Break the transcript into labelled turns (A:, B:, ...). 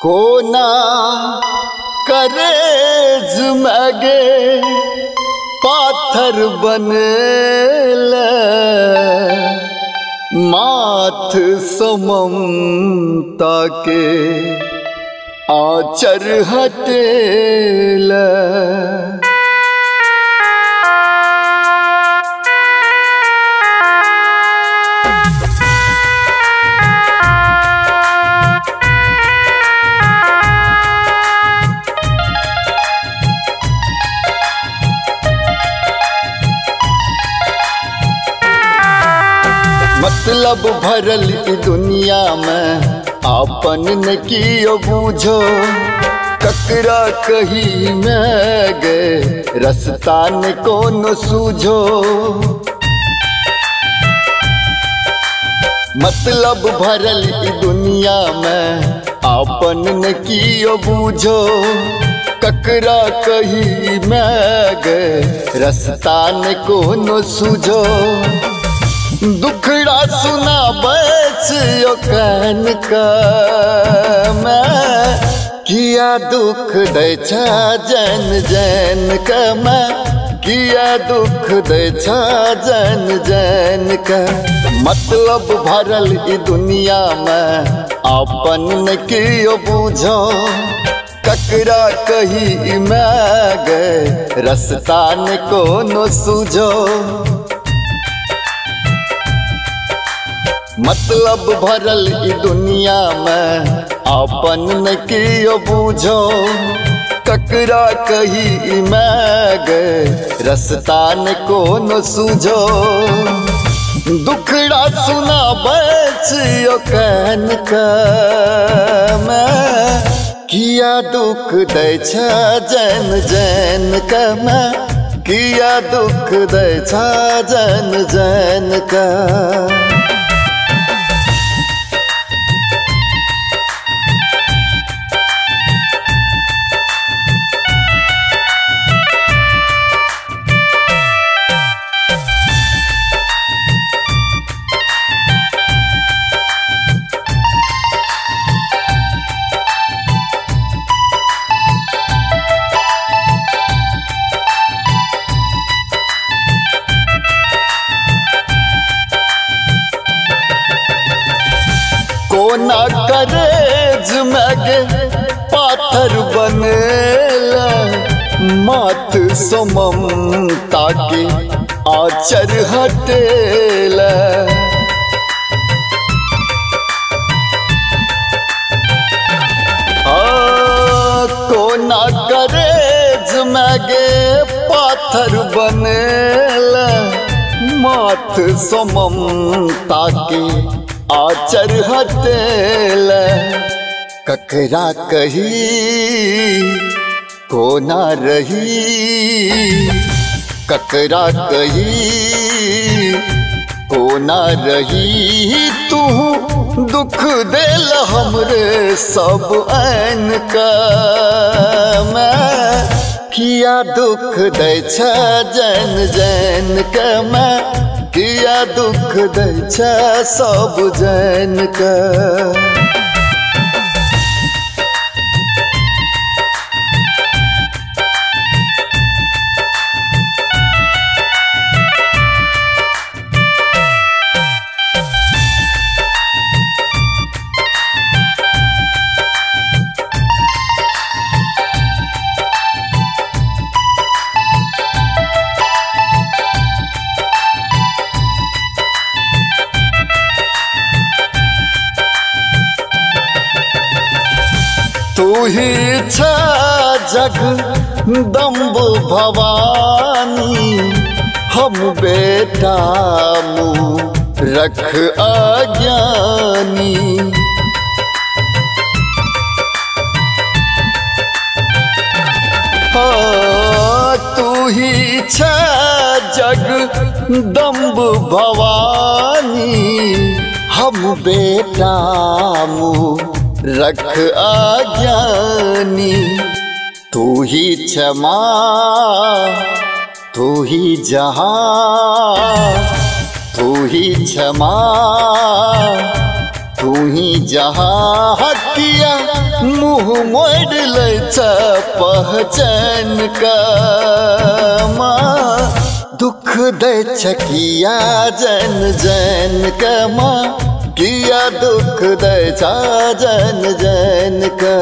A: कोना करेज मगे पाथर बनेल माथ सममता के आचर हटेल। मतलब भरल दुनिया में आपन न कियो बूझो, ककरा कही में गए रास्ता न कोनो सूझो। मतलब भरल दुनिया में आपन न कियो बूझो, ककरा कही में गए रास्ता न कोनो सूझो। दुखड़ा सुना बचियो कहन का मैं, किया दुख दे छा जन जन का मैं, किया दुख दे छा जन जन का। मतलब भरल दुनिया में आपन न कियो बूझो, ककरा कही में गए रास्ता न कोनो सूझो। मतलब भरल दुनिया में आपन न कियो बूझो, ककरा कही में गए रास्ता न कोनो सूझो। दुखड़ा सुना बचियो कहन का मैं, किया दुख दे छा जन जन का मैं, किया दुख दे छा जन जन का। कोना करेज मगे पाथर बनेल माथ सममता के आचर हटेल। कोना करेज मगे पाथर बनेल माथ सममता के आचर हटेल। ककरा कही को ना रही, ककरा कही को ना रही। तू दुख देल हमरे सब ऐन का मैं, किया दुख दे छा जन जन का मैं, किया दुख दे छा सब जन का। तू ही छा जगदम्ब भवानी, हम बेटा मुँह रख अज्ञानी। तू ही छा जगदम्ब भवानी, हम बेटा मुँह रख अज्ञानी। तू ही क्षमा तू ही जहाँ, तू ही क्षमा तू ही जहाँ किया मुँह मोड़ लै छ पहचान का माँ। दुख दै छ किया जन जन का माँ, किया दुख दै छ जन जन का।